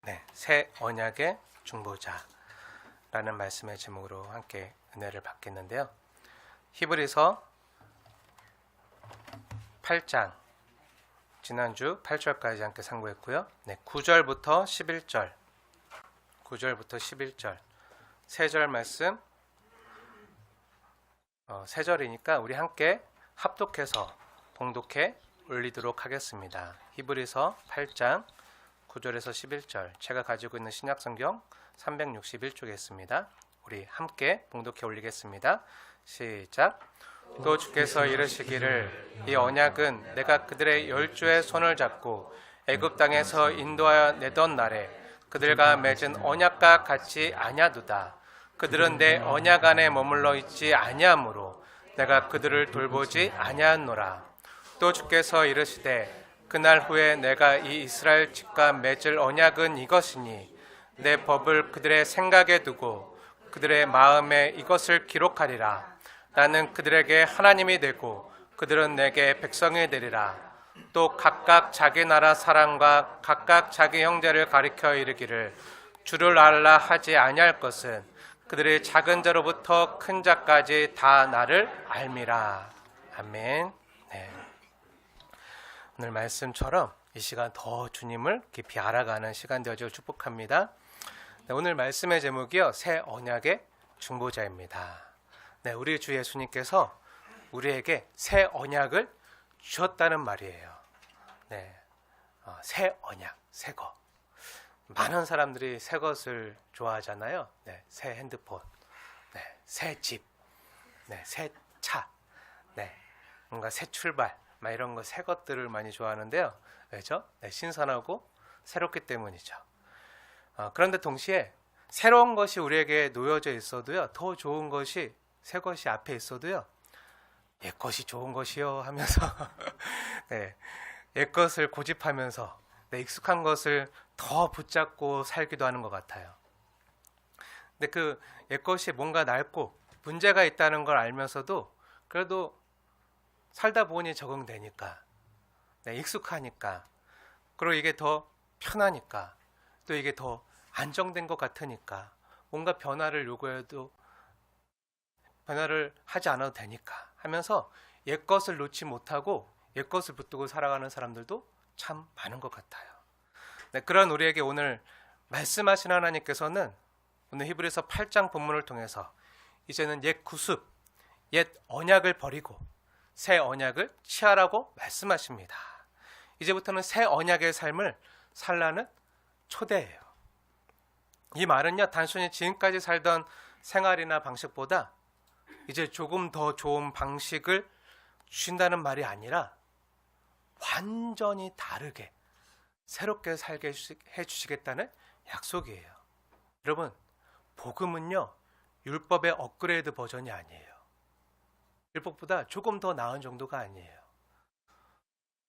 네, 새 언약의 중보자라는 말씀의 제목으로 함께 은혜를 받겠는데요. 히브리서 8장 지난주 8절까지 함께 상고했고요. 네, 9절부터 11절 세 절 말씀 세 절이니까 우리 함께 합독해서 봉독해 올리도록 하겠습니다. 히브리서 8장 9절에서 11절 제가 가지고 있는 신약성경 361쪽에 있습니다. 우리 함께 봉독해 올리겠습니다. 시작. 또 주께서 이르시기를 이 언약은 내가 그들의 열조의 손을 잡고 애굽 땅에서 인도하여 내던 날에 그들과 맺은 언약과 같이 아냐두다. 그들은 내 언약 안에 머물러 있지 아니하므로 내가 그들을 돌보지 아니하노라. 또 주께서 이르시되 그날 후에 내가 이 이스라엘 집과 맺을 언약은 이것이니 내 법을 그들의 생각에 두고 그들의 마음에 이것을 기록하리라. 나는 그들에게 하나님이 되고 그들은 내게 백성이 되리라. 또 각각 자기 나라 사람과 각각 자기 형제를 가리켜 이르기를 주를 알라 하지 아니할 것은 그들의 작은 자로부터 큰 자까지 다 나를 알미라. 아멘. 네. 오늘 말씀처럼 이 시간 더 주님을 깊이 알아가는 시간 되어지길 축복합니다. 네, 오늘 말씀의 제목이요, 새 언약의 중보자입니다. 네, 우리 주 예수님께서 우리에게 새 언약을 주셨다는 말이에요. 네, 새 언약, 새 것. 많은 사람들이 새 것을 좋아하잖아요. 네, 새 핸드폰, 네, 새 집, 네, 새 차, 네, 뭔가 새 출발, 막 이런 거 새 것들을 많이 좋아하는데요. 왜죠? 네, 신선하고 새롭기 때문이죠. 그런데 동시에 새로운 것이 우리에게 놓여져 있어도요, 더 좋은 것이 새 것이 앞에 있어도요, 옛 것이 좋은 것이요 하면서 네, 옛 것을 고집하면서 네, 익숙한 것을 더 붙잡고 살기도 하는 것 같아요. 근데 그 옛 것이 뭔가 낡고 문제가 있다는 걸 알면서도 그래도 살다 보니 적응되니까, 네, 익숙하니까, 그리고 이게 더 편하니까, 또 이게 더 안정된 것 같으니까, 뭔가 변화를 요구해도 변화를 하지 않아도 되니까 하면서 옛 것을 놓지 못하고 옛 것을 붙들고 살아가는 사람들도 참 많은 것 같아요. 네, 그런 우리에게 오늘 말씀하신 하나님께서는 오늘 히브리서 8장 본문을 통해서 이제는 옛 구습, 옛 언약을 버리고 새 언약을 취하라고 말씀하십니다. 이제부터는 새 언약의 삶을 살라는 초대예요. 이 말은요, 단순히 지금까지 살던 생활이나 방식보다 이제 조금 더 좋은 방식을 주신다는 말이 아니라 완전히 다르게 새롭게 살게 해주시겠다는 약속이에요. 여러분, 복음은요, 율법의 업그레이드 버전이 아니에요. 율법보다 조금 더 나은 정도가 아니에요.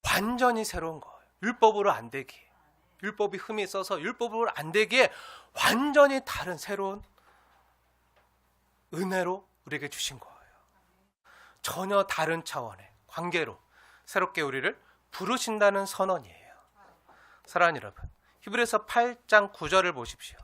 완전히 새로운 거예요. 율법으로 안 되기에, 율법이 흠이 있어서 율법으로 안 되기에 완전히 다른 새로운 은혜로 우리에게 주신 거예요. 전혀 다른 차원의 관계로 새롭게 우리를 부르신다는 선언이에요. 사랑하는 여러분, 히브리서 8장 9절을 보십시오.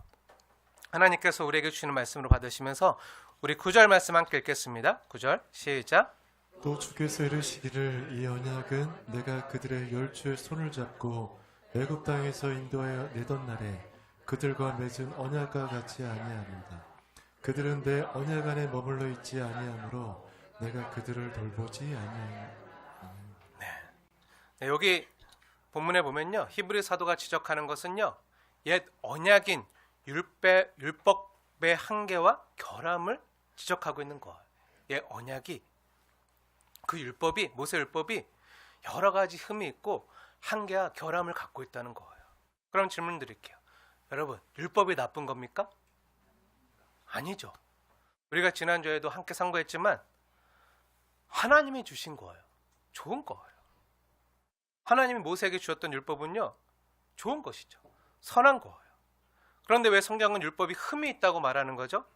하나님께서 우리에게 주시는 말씀으로 받으시면서 우리 9절 말씀 함께 읽겠습니다. 9절 시작. 또 주께서 이르시기를 이 언약은 내가 그들의 열조의 손을 잡고 애굽 땅에서 인도하여 내던 날에 그들과 맺은 언약과 같이 아니하노라. 그들은 내 언약 안에 머물러 있지 아니하므로 내가 그들을 돌보지 아니하노라. 네, 여기 본문에 보면요, 히브리 사도가 지적하는 것은요, 옛 언약인 율법의 한계와 결함을 지적하고 있는 거예요. 옛 언약이, 그 율법이, 모세 율법이 여러 가지 흠이 있고 한계와 결함을 갖고 있다는 거예요. 그럼 질문 드릴게요. 여러분, 율법이 나쁜 겁니까? 아니죠. 우리가 지난주에도 함께 상고했지만 하나님이 주신 거예요. 좋은 거예요. 하나님이 모세에게 주셨던 율법은요, 좋은 것이죠. 선한 거예요. 그런데 왜 성경은 율법이 흠이 있다고 말하는 거죠?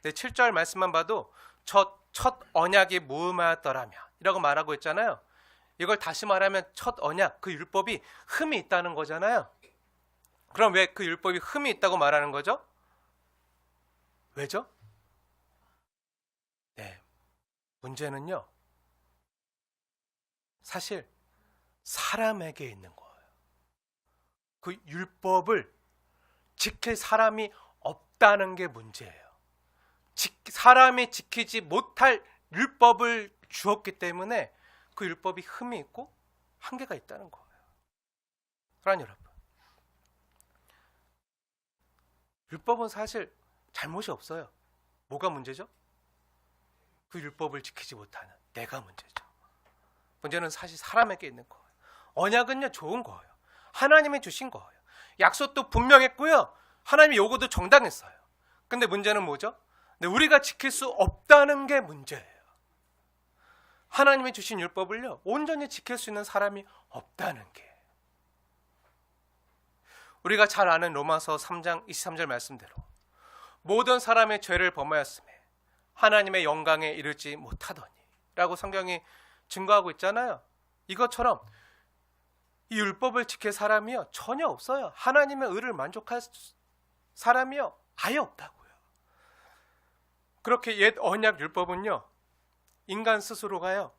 네, 7절 말씀만 봐도 첫 언약이 무음하였더라며 이라고 말하고 있잖아요. 이걸 다시 말하면 첫 언약, 그 율법이 흠이 있다는 거잖아요. 그럼 왜 그 율법이 흠이 있다고 말하는 거죠? 왜죠? 네, 문제는요, 사실 사람에게 있는 거예요. 그 율법을 지킬 사람이 없다는 게 문제예요. 사람이 지키지 못할 율법을 주었기 때문에 그 율법이 흠이 있고 한계가 있다는 거예요. 사랑하는 여러분, 율법은 사실 잘못이 없어요. 뭐가 문제죠? 그 율법을 지키지 못하는 내가 문제죠. 문제는 사실 사람에게 있는 거예요. 언약은요, 좋은 거예요. 하나님이 주신 거예요. 약속도 분명했고요, 하나님의 요구도 정당했어요. 근데 문제는 뭐죠? 우리가 지킬 수 없다는 게 문제예요. 하나님이 주신 율법을요, 온전히 지킬 수 있는 사람이 없다는 게. 우리가 잘 아는 로마서 3장 23절 말씀대로 모든 사람의 죄를 범하였으며 하나님의 영광에 이르지 못하더니 라고 성경이 증거하고 있잖아요. 이것처럼 이 율법을 지킬 사람이요, 전혀 없어요. 하나님의 의를 만족할 사람이요, 아예 없다고요. 그렇게 옛 언약 율법은요, 인간 스스로가요,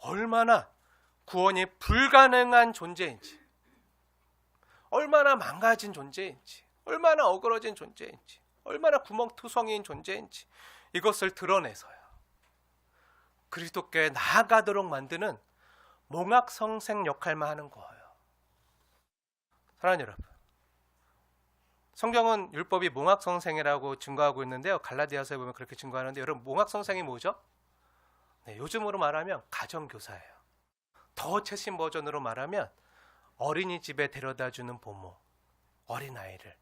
얼마나 구원이 불가능한 존재인지, 얼마나 망가진 존재인지, 얼마나 어그러진 존재인지, 얼마나 구멍투성이인 존재인지 이것을 드러내서요, 그리스도께 나아가도록 만드는 몽학성생 역할만 하는 거예요. 사랑하는 여러분, 성경은 율법이 몽학성생이라고 증거하고 있는데요, 갈라디아서에 보면 그렇게 증거하는데, 여러분, 몽학성생이 뭐죠? 네, 요즘으로 말하면 가정교사예요. 더 최신 버전으로 말하면 어린이집에 데려다주는 부모, 어린아이를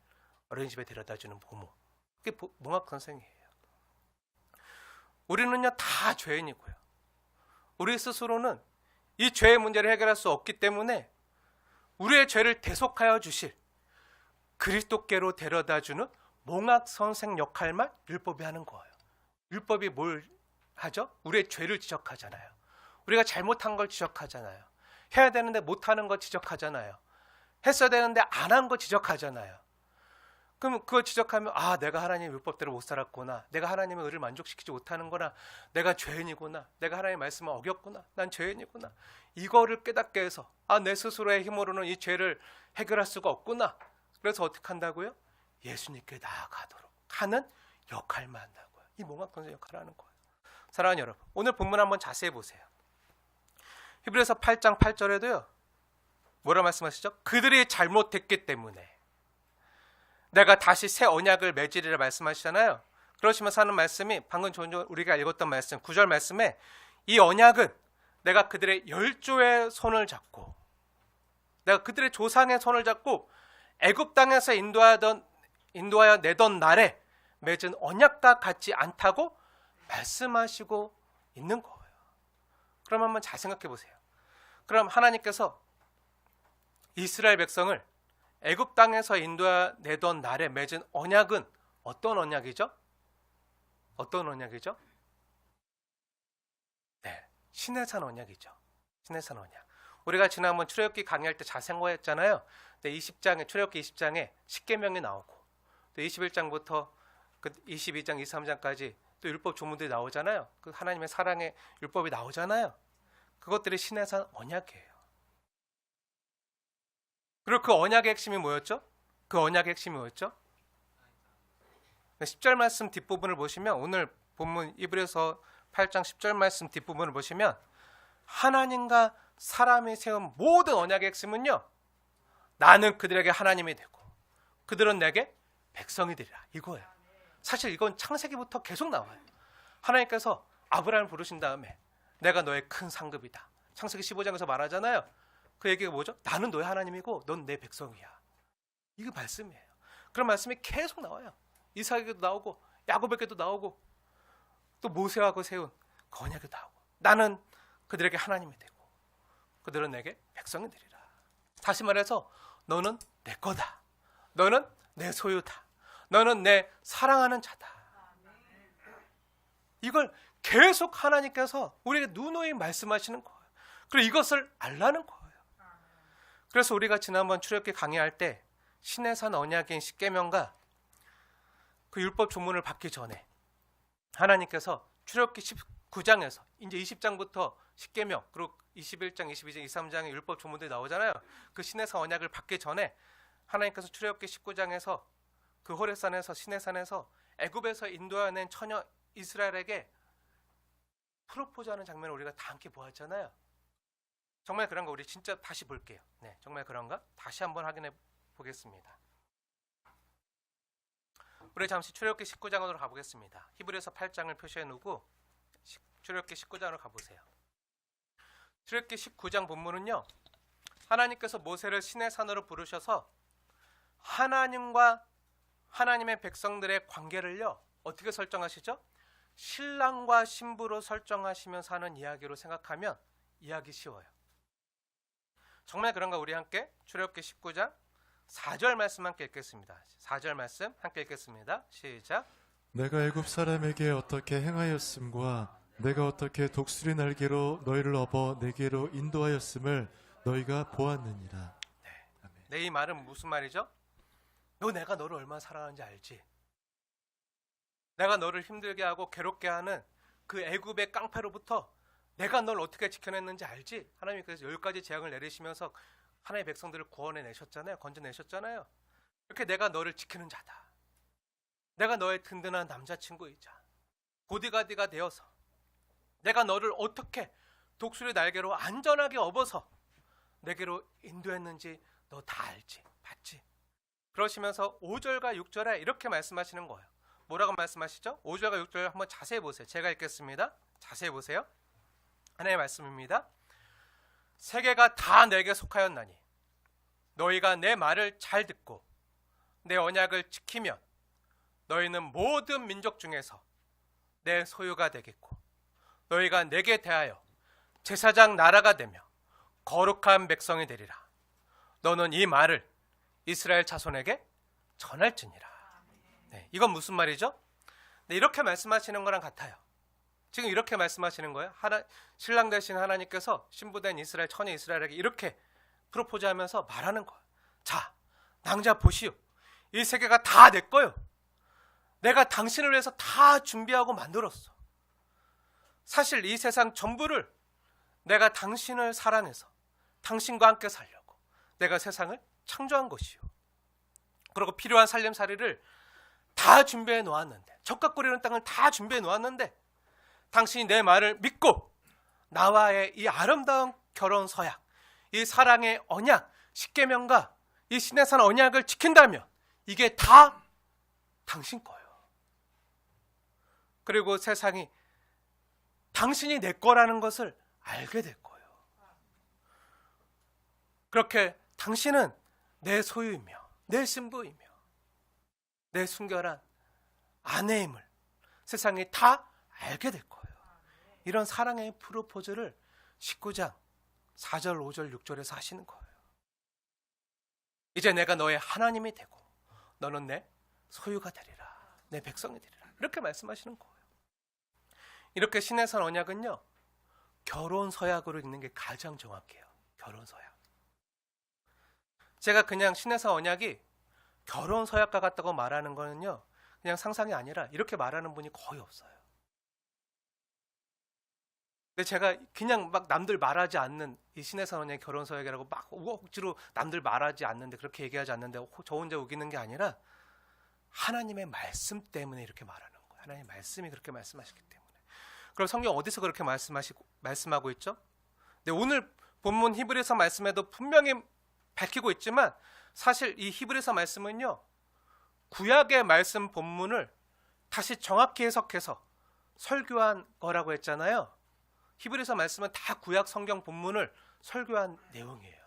어린이집에 데려다주는 부모, 그게 몽학선생이에요. 우리는요, 다 죄인이고요, 우리 스스로는 이 죄의 문제를 해결할 수 없기 때문에 우리의 죄를 대속하여 주실 그리스도께로 데려다주는 몽학선생 역할만 율법이 하는 거예요. 율법이 뭘 하죠? 우리의 죄를 지적하잖아요. 우리가 잘못한 걸 지적하잖아요. 해야 되는데 못하는 거 지적하잖아요. 했어야 되는데 안 한 거 지적하잖아요. 그럼 그거 지적하면, 아, 내가 하나님의 율법대로 못 살았구나, 내가 하나님의 의를 만족시키지 못하는구나, 내가 죄인이구나, 내가 하나님의 말씀을 어겼구나, 난 죄인이구나, 이거를 깨닫게 해서, 아, 내 스스로의 힘으로는 이 죄를 해결할 수가 없구나. 그래서 어떻게 한다고요? 예수님께 나아가도록 하는 역할만 한다고요. 이 몽학선생 역할을 하는 거예요. 사랑하는 여러분, 오늘 본문 한번 자세히 보세요. 히브리서 8장 8절에도요, 뭐라 말씀하시죠? 그들이 잘못했기 때문에 내가 다시 새 언약을 맺으리라 말씀하시잖아요. 그러시면서 하는 말씀이 방금 우리가 읽었던 말씀 9절 말씀에, 이 언약은 내가 그들의 열조의 손을 잡고, 내가 그들의 조상의 손을 잡고 애굽 땅에서 인도하여 내던 날에 맺은 언약과 같지 않다고 말씀하시고 있는 거예요. 그럼 한번 잘 생각해 보세요. 그럼 하나님께서 이스라엘 백성을 애굽 땅에서 인도해내던 날에 맺은 언약은 어떤 언약이죠? 어떤 언약이죠? 네, 시내산 언약이죠. 시내산 언약. 우리가 지난번 출애굽기 강의할 때 잘 생각했잖아요. 20장에, 출애굽기 20장에 십계명이 나오고, 또 21장부터 그 22장, 23장까지 또 율법 조문들이 나오잖아요. 그 하나님의 사랑의 율법이 나오잖아요. 그것들이 시내산 언약이에요. 그리고 그 언약의 핵심이 뭐였죠? 그 언약의 핵심이 뭐였죠? 10절 말씀 뒷부분을 보시면, 오늘 본문 이브리서 8장 10절 말씀 뒷부분을 보시면, 하나님과 사람이 세운 모든 언약의 핵심은요, 나는 그들에게 하나님이 되고 그들은 내게 백성이 되리라, 이거예요. 사실 이건 창세기부터 계속 나와요. 하나님께서 아브라함을 부르신 다음에 내가 너의 큰 상급이다, 창세기 15장에서 말하잖아요. 그 얘기가 뭐죠? 나는 너의 하나님이고 넌 내 백성이야. 이게 말씀이에요. 그런 말씀이 계속 나와요. 이삭에게도 나오고 야곱에게도 나오고 또 모세하고 세운 그 언약에도 나오고, 나는 그들에게 하나님이 되고 그들은 내게 백성이 되리라. 다시 말해서 너는 내 거다, 너는 내 소유다, 너는 내 사랑하는 자다. 이걸 계속 하나님께서 우리에게 누누이 말씀하시는 거예요. 그리고 이것을 알라는 거예요. 그래서 우리가 지난번 출애굽기 강의할 때 신의 산 언약인 십계명과 그 율법 조문을 받기 전에 하나님께서 출애굽기 19장에서 이제 20장부터 십계명 그리고 21장, 22장, 23장의 율법 조문들이 나오잖아요. 그 신의 산 언약을 받기 전에 하나님께서 출애굽기 19장에서 그 호렙산에서 시내산에서 애굽에서 인도해낸 처녀 이스라엘에게 프로포즈하는 장면을 우리가 다 함께 보았잖아요. 정말 그런가? 우리 진짜 다시 볼게요. 네, 정말 그런가? 다시 한번 확인해 보겠습니다. 우리 잠시 출애굽기 19장으로 가보겠습니다. 히브리서 8장을 표시해 놓고 출애굽기 19장으로 가보세요. 출애굽기 19장 본문은요, 하나님께서 모세를 시내산으로 부르셔서 하나님과 하나님의 백성들의 관계를요 어떻게 설정하시죠? 신랑과 신부로 설정하시면서 하는 이야기로 생각하면 이해하기 쉬워요. 정말 그런가? 우리 함께 출애굽기 19장 4절 말씀 함께 읽겠습니다. 4절 말씀 함께 읽겠습니다. 시작. 내가 애굽 사람에게 어떻게 행하였음과 내가 어떻게 독수리 날개로 너희를 업어 내게로 인도하였음을 너희가 보았느니라. 네, 이 말은 무슨 말이죠? 내가 너를 얼마나 사랑하는지 알지? 내가 너를 힘들게 하고 괴롭게 하는 그 애굽의 깡패로부터 내가 널 어떻게 지켜냈는지 알지? 하나님이 그래서 10가지 재앙을 내리시면서 하나님의 백성들을 구원해내셨잖아요. 건져내셨잖아요. 이렇게 내가 너를 지키는 자다. 내가 너의 든든한 남자친구이자 보디가드가 되어서 내가 너를 어떻게 독수리 날개로 안전하게 업어서 내게로 인도했는지 너 다 알지? 봤지? 그러시면서 5절과 6절에 이렇게 말씀하시는 거예요. 뭐라고 말씀하시죠? 5절과 6절 한번 자세히 보세요. 제가 읽겠습니다. 자세히 보세요. 하나님의 말씀입니다. 세계가 다 내게 속하였나니 너희가 내 말을 잘 듣고 내 언약을 지키면 너희는 모든 민족 중에서 내 소유가 되겠고 너희가 내게 대하여 제사장 나라가 되며 거룩한 백성이 되리라. 너는 이 말을 이스라엘 자손에게 전할지니라. 네, 이건 무슨 말이죠? 네, 이렇게 말씀하시는 거랑 같아요. 지금 이렇게 말씀하시는 거예요. 신랑 되신 하나님께서 신부된 이스라엘 처녀 이스라엘에게 이렇게 프로포즈하면서 말하는 거예요. 자, 낭자 보시오. 이 세계가 다 내 거요. 내가 당신을 위해서 다 준비하고 만들었어. 사실 이 세상 전부를 내가 당신을 사랑해서 당신과 함께 살려고 내가 세상을 창조한 것이요. 그리고 필요한 살림살이를 다 준비해 놓았는데, 젖과 꿀이는 땅을 다 준비해 놓았는데 당신이 내 말을 믿고 나와의 이 아름다운 결혼 서약, 이 사랑의 언약, 십계명과 이 신의 산 언약을 지킨다면 이게 다 당신 거예요. 그리고 세상이 당신이 내 거라는 것을 알게 될 거예요. 그렇게 당신은 내 소유이며 내 신부이며 내 순결한 아내임을 세상이 다 알게 될 거예요. 이런 사랑의 프로포즈를 19장 4절, 5절, 6절에서 하시는 거예요. 이제 내가 너의 하나님이 되고 너는 내 소유가 되리라. 내 백성이 되리라. 이렇게 말씀하시는 거예요. 이렇게 신의 산 언약은요, 결혼 서약으로 읽는 게 가장 정확해요. 결혼 서약. 제가 그냥 신의 산 언약이 결혼 서약과 같다고 말하는 거는요, 그냥 상상이 아니라 이렇게 말하는 분이 거의 없어요. 근데 제가 그냥 막 남들 말하지 않는 이 신의 산 언약의 결혼 서약이라고 막 억지로 남들 말하지 않는데, 그렇게 얘기하지 않는데 저 혼자 우기는 게 아니라 하나님의 말씀 때문에 이렇게 말하는 거예요. 하나님의 말씀이 그렇게 말씀하시기 때문에. 그럼 성경 어디서 그렇게 말씀하고 있죠? 네, 오늘 본문 히브리서 말씀에도 분명히 밝히고 있지만 사실 이 히브리서 말씀은요, 구약의 말씀 본문을 다시 정확히 해석해서 설교한 거라고 했잖아요. 히브리서 말씀은 다 구약 성경 본문을 설교한 내용이에요.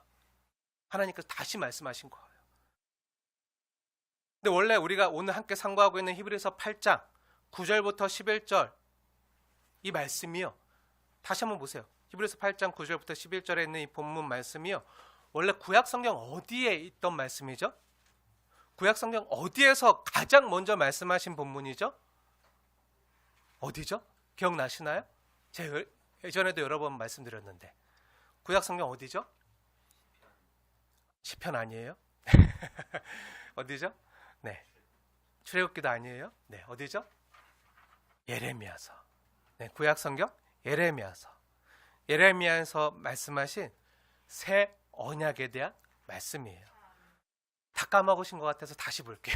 하나님께서 다시 말씀하신 거예요. 근데 원래 우리가 오늘 함께 상고하고 있는 히브리서 8장 9절부터 11절 이 말씀이요, 다시 한번 보세요. 히브리서 8장 9절부터 11절에 있는 이 본문 말씀이요, 원래 구약 성경 어디에 있던 말씀이죠? 구약 성경 어디에서 가장 먼저 말씀하신 본문이죠? 어디죠? 기억나시나요? 제가 예전에도 여러 번 말씀드렸는데 구약 성경 어디죠? 시편 아니에요? 어디죠? 네. 출애굽기도 아니에요? 네. 어디죠? 예레미야서. 네. 구약 성경 예레미야서. 예레미야에서 말씀하신 새 언약에 대한 말씀이에요. 다 까먹으신 것 같아서 다시 볼게요.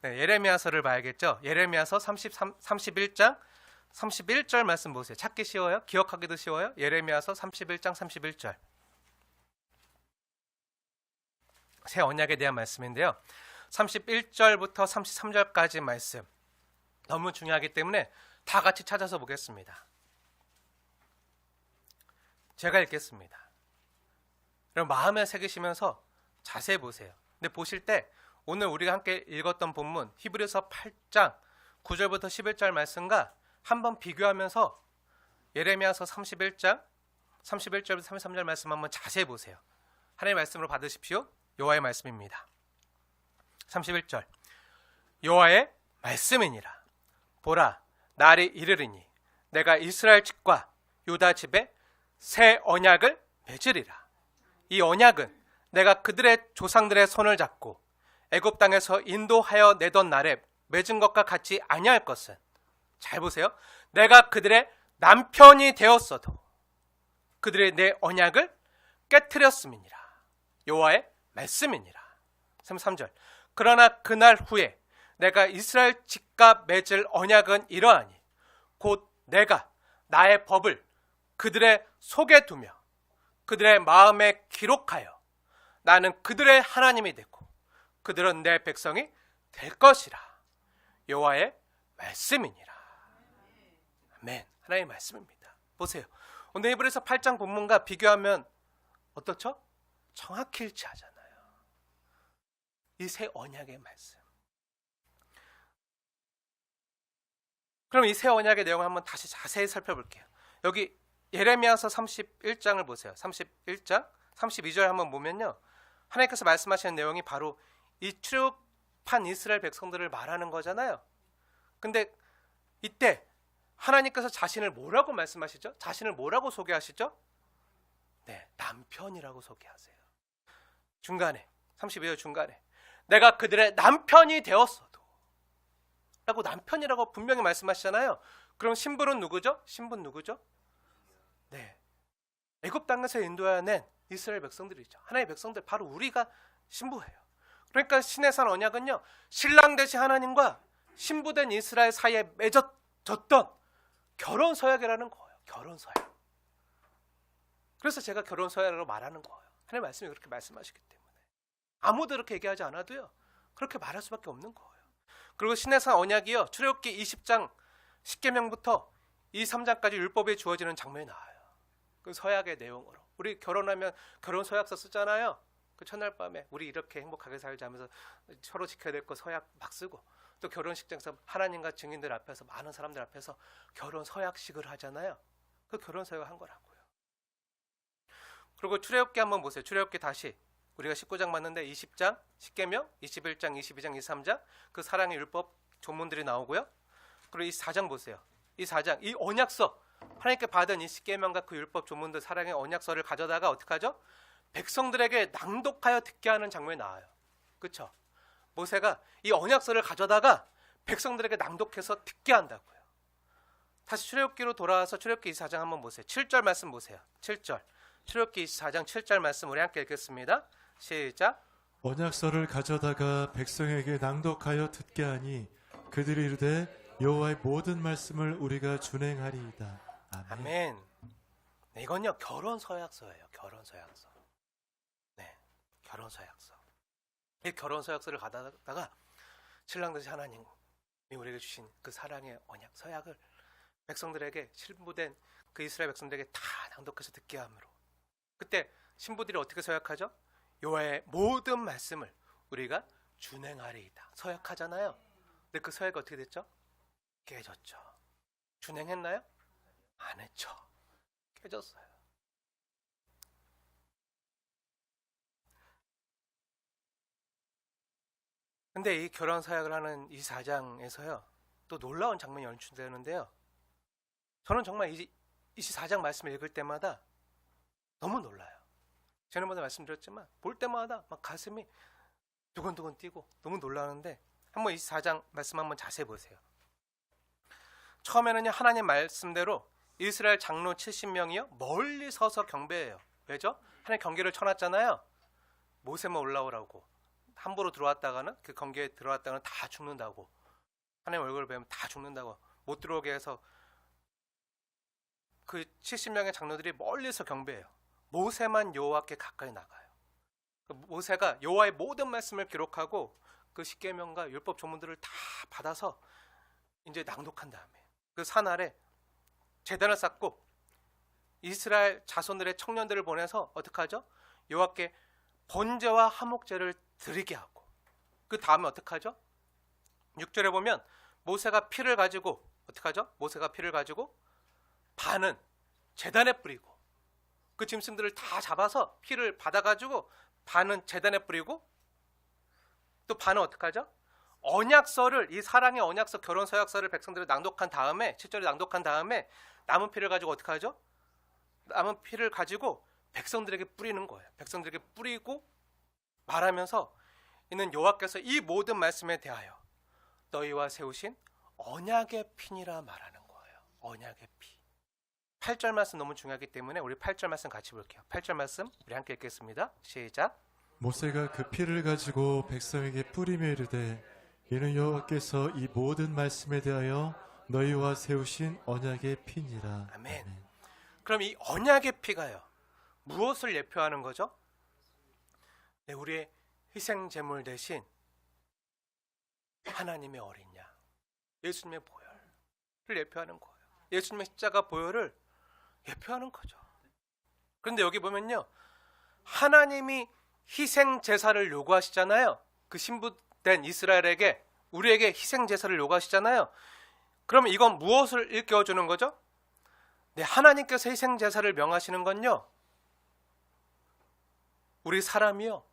네, 예레미야서를 봐야겠죠? 예레미야서 31장 31절 말씀 보세요. 찾기 쉬워요? 기억하기도 쉬워요? 예레미야서 31장 31절. 새 언약에 대한 말씀인데요. 31절부터 33절까지 말씀. 너무 중요하기 때문에 다 같이 찾아서 보겠습니다. 제가 읽겠습니다. 여러분 마음에 새기시면서 자세히 보세요. 근데 보실 때 오늘 우리가 함께 읽었던 본문 히브리서 8장 9절부터 11절 말씀과 한번 비교하면서 예레미야서 31장 31절부터 33절 말씀 한번 자세히 보세요. 하나님의 말씀으로 받으십시오. 여호와의 말씀입니다. 31절 여호와의 말씀이니라. 보라 날이 이르리니 내가 이스라엘 집과 유다 집에 새 언약을 맺으리라. 이 언약은 내가 그들의 조상들의 손을 잡고 애굽 땅에서 인도하여 내던 날에 맺은 것과 같이 아니할 것은, 잘 보세요, 내가 그들의 남편이 되었어도 그들의 내 언약을 깨트렸음이니라. 여호와의 말씀이니라. 33절 그러나 그날 후에 내가 이스라엘 집과 맺을 언약은 이러하니 곧 내가 나의 법을 그들의 속에 두며 그들의 마음에 기록하여 나는 그들의 하나님이 되고 그들은 내 백성이 될 것이라. 여호와의 말씀이니라. 아멘. 하나님의 말씀입니다. 보세요. 오늘 히브리서 8장 본문과 비교하면 어떻죠? 정확히 일치하잖아요. 이 새 언약의 말씀. 그럼 이 새 언약의 내용을 한번 다시 자세히 살펴볼게요. 여기 예레미야서 31장을 보세요. 31장 32절 한번 보면요, 하나님께서 말씀하시는 내용이 바로 이 출애굽한 이스라엘 백성들을 말하는 거잖아요. 근데 이때 하나님께서 자신을 뭐라고 말씀하시죠? 자신을 뭐라고 소개하시죠? 네, 남편이라고 소개하세요. 중간에 32절 중간에 내가 그들의 남편이 되었어도 라고 남편이라고 분명히 말씀하시잖아요. 그럼 신부는 누구죠? 신부는 누구죠? 네, 애굽 땅에서 인도해낸 이스라엘 백성들이죠. 하나님의 백성들, 바로 우리가 신부예요. 그러니까 신의 산 언약은요, 신랑 되신 하나님과 신부된 이스라엘 사이에 맺어졌던 결혼 서약이라는 거예요. 결혼 서약. 그래서 제가 결혼 서약으로 말하는 거예요. 하나님의 말씀이 그렇게 말씀하시기 때문에 아무도 그렇게 얘기하지 않아도요, 그렇게 말할 수밖에 없는 거예요. 그리고 신의 산 언약이요, 출애굽기 20장 10계명부터 23장까지 율법이 주어지는 장면이 나와요. 그 서약의 내용으로. 우리 결혼하면 결혼 서약서 쓰잖아요. 그 첫날 밤에 우리 이렇게 행복하게 살자 하면서 서로 지켜야 될 거 서약 막 쓰고, 또 결혼식장에서 하나님과 증인들 앞에서, 많은 사람들 앞에서 결혼 서약식을 하잖아요. 그 결혼 서약을 한 거라고요. 그리고 출애굽기 한번 보세요. 출애굽기 다시 우리가 19장 봤는데 20장 10계명, 21장, 22장, 23장 그 사랑의 율법 조문들이 나오고요. 그리고 이 4장 보세요. 이 4장, 이 언약서, 하나님께 받은 이 10계명과 그 율법 조문들, 사랑의 언약서를 가져다가 어떻게 하죠? 백성들에게 낭독하여 듣게 하는 장면이 나와요. 그렇죠? 모세가 이 언약서를 가져다가 백성들에게 낭독해서 듣게 한다고요. 다시 출애굽기로 돌아와서 출애굽기 24장 한번 보세요. 7절 말씀 보세요. 7절. 출애굽기 24장 7절 말씀 우리 함께 읽겠습니다. 시작. 언약서를 가져다가 백성에게 낭독하여 듣게 하니 그들이 이르되 여호와의 모든 말씀을 우리가 준행하리이다. 아멘. 아멘. 네, 이건요 결혼 서약서예요. 결혼 서약서. 네, 결혼 서약서. 이 결혼 서약서를 가져다가 신랑 되신 하나님이 우리에게 주신 그 사랑의 언약 서약을 백성들에게, 신부된 그 이스라엘 백성들에게 다 낭독해서 듣게 함으로, 그때 신부들이 어떻게 서약하죠? 여호와의 모든 말씀을 우리가 준행하리이다. 서약하잖아요. 근데 그 서약이 어떻게 됐죠? 깨졌죠. 준행했나요? 안 했죠. 깨졌어요. 근데 이 결혼 서약을 하는 이 4장에서요, 또 놀라운 장면이 연출되는데요. 저는 정말 이 24장 말씀을 읽을 때마다 너무 놀라요. 지난번에 말씀드렸지만 볼 때마다 막 가슴이 두근두근 뛰고 너무 놀라는데 한번 24장 말씀 한번 자세히 보세요. 처음에는요, 하나님 말씀대로 이스라엘 장로 70명이요 멀리 서서 경배해요. 왜죠? 하나님 경계를 쳐놨잖아요. 모세만 올라오라고. 함부로 들어왔다가는, 그 경계에 들어왔다가는 다 죽는다고. 하나님 얼굴을 뵈면 다 죽는다고. 못 들어오게 해서 그 70명의 장로들이 멀리서 경배해요. 모세만 여호와께 가까이 나가요. 모세가 여호와의 모든 말씀을 기록하고 그 십계명과 율법 조문들을 다 받아서 이제 낭독한 다음에 그 산 아래 제단을 쌓고 이스라엘 자손들의 청년들을 보내서 어떻게 하죠? 여호와께 번제와 화목제를 드리게 하고, 그 다음에 어떻게 하죠? 6절에 보면 모세가 피를 가지고 어떻게 하죠? 모세가 피를 가지고 반은 제단에 뿌리고, 그 짐승들을 다 잡아서 피를 받아가지고 반은 제단에 뿌리고, 또 반은 어떻게 하죠? 언약서를, 이 사랑의 언약서, 결혼 서약서를 백성들이 낭독한 다음에, 7절에 낭독한 다음에 남은 피를 가지고 어떻게 하죠? 남은 피를 가지고 백성들에게 뿌리는 거예요. 백성들에게 뿌리고 말하면서 이는 여호와께서 이 모든 말씀에 대하여 너희와 세우신 언약의 피니라 말하는 거예요. 언약의 피. 8절 말씀 너무 중요하기 때문에 우리 8절 말씀 같이 볼게요. 8절 말씀 우리 함께 읽겠습니다. 시작. 모세가 그 피를 가지고 백성에게 뿌리며 이르되 이는 여호와께서 이 모든 말씀에 대하여 너희와 세우신 언약의 피니라. 아멘. 그럼 이 언약의 피가요, 무엇을 예표하는 거죠? 네, 우리의 희생 제물 대신 하나님의 어린 양, 예수님의 보혈을 예표하는 거예요. 예수님의 십자가 보혈을 예표하는 거죠. 그런데 여기 보면요, 하나님이 희생 제사를 요구하시잖아요. 그 신부된 이스라엘에게, 우리에게 희생 제사를 요구하시잖아요. 그러면 이건 무엇을 일깨워주는 거죠? 네, 하나님께서 희생 제사를 명하시는 건요, 우리 사람이요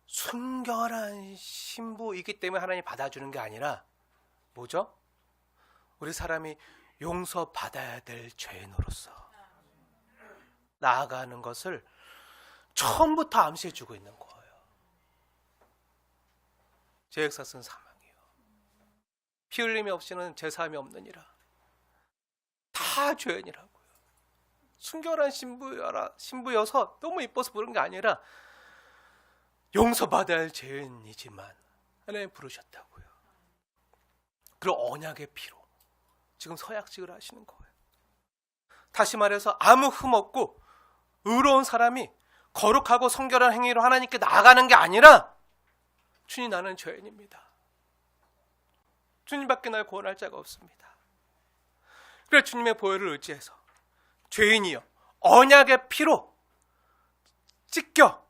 순결한 신부이기 때문에 하나님이 받아주는 게 아니라 뭐죠? 우리 사람이 용서받아야 될 죄인으로서 나아가는 것을 처음부터 암시해주고 있는 거예요. 죄역사 쓴 사망이요, 피 흘림이 없이는 제사함이 없느니라. 다 죄인이라고요. 순결한 신부여서 너무 이뻐서 부른 게 아니라 용서받아야 할 죄인이지만 하나님 부르셨다고요. 그리고 언약의 피로 지금 서약식을 하시는 거예요. 다시 말해서 아무 흠 없고 의로운 사람이 거룩하고 성결한 행위로 하나님께 나아가는 게 아니라, 주님 나는 죄인입니다, 주님밖에 날 구원할 자가 없습니다, 그래서 주님의 보혈을 의지해서 죄인이여 언약의 피로 찢겨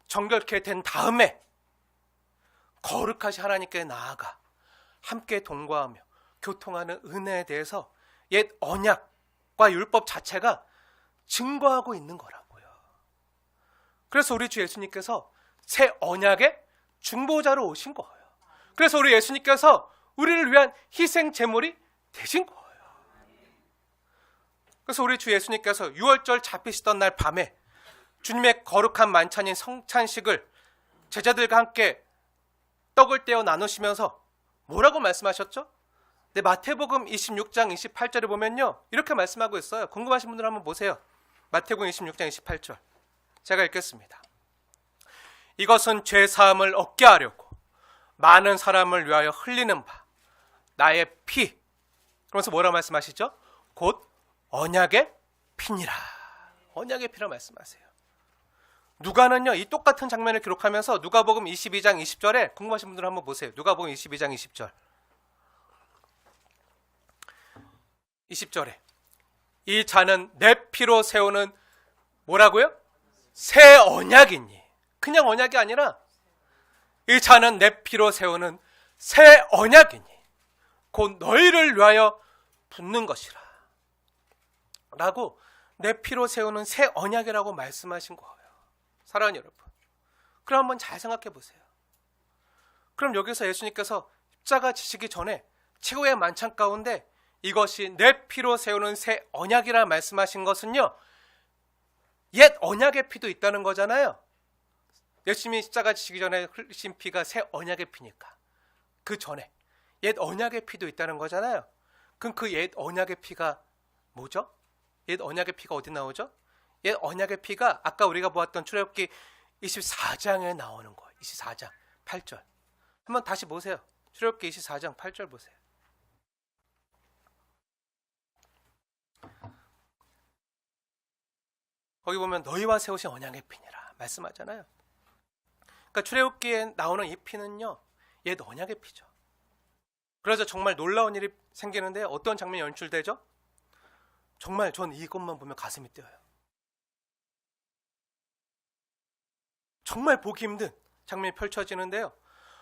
정결케 된 다음에 거룩하신 하나님께 나아가 함께 동거하며 교통하는 은혜에 대해서 옛 언약과 율법 자체가 증거하고 있는 거라고요. 그래서 우리 주 예수님께서 새 언약의 중보자로 오신 거예요. 그래서 우리 예수님께서 우리를 위한 희생 제물이 되신 거예요. 그래서 우리 주 예수님께서 유월절 잡히시던 날 밤에 주님의 거룩한 만찬인 성찬식을 제자들과 함께 떡을 떼어 나누시면서 뭐라고 말씀하셨죠? 네, 마태복음 26장 28절에 보면요, 이렇게 말씀하고 있어요. 궁금하신 분들 한번 보세요. 마태복음 26장 28절 제가 읽겠습니다. 이것은 죄 사함을 얻게 하려고 많은 사람을 위하여 흘리는 바 나의 피, 그러면서 뭐라 말씀하시죠? 곧 언약의 피니라. 언약의 피라 말씀하세요. 누가는요, 이 똑같은 장면을 기록하면서 누가복음 22장 20절에 궁금하신 분들 한번 보세요. 누가복음 22장 20절 20절에 이 잔은 내 피로 세우는 뭐라고요? 새 언약이니. 그냥 언약이 아니라 이 잔은 내 피로 세우는 새 언약이니 곧 너희를 위하여 붓는 것이라 라고 내 피로 세우는 새 언약이라고 말씀하신 거예요. 사랑하는 여러분, 그럼 한번 잘 생각해 보세요. 그럼 여기서 예수님께서 십자가 지시기 전에 최후의 만찬 가운데 이것이 내 피로 세우는 새 언약이라 말씀하신 것은요, 옛 언약의 피도 있다는 거잖아요. 예수님이 십자가 지시기 전에 흘리신 피가 새 언약의 피니까 그 전에 옛 언약의 피도 있다는 거잖아요. 그럼 그 옛 언약의 피가 뭐죠? 옛 언약의 피가 어디 나오죠? 옛 언약의 피가 아까 우리가 보았던 출애굽기 24장에 나오는 거예요. 24장 8절. 한번 다시 보세요. 출애굽기 24장 8절 보세요. 거기 보면 너희와 세우신 언약의 피니라 말씀하잖아요. 그러니까 출애굽기에 나오는 이 피는요, 옛 언약의 피죠. 그래서 정말 놀라운 일이 생기는데 어떤 장면이 연출되죠? 정말 전 이것만 보면 가슴이 뛰어요. 정말 보기 힘든 장면이 펼쳐지는데요.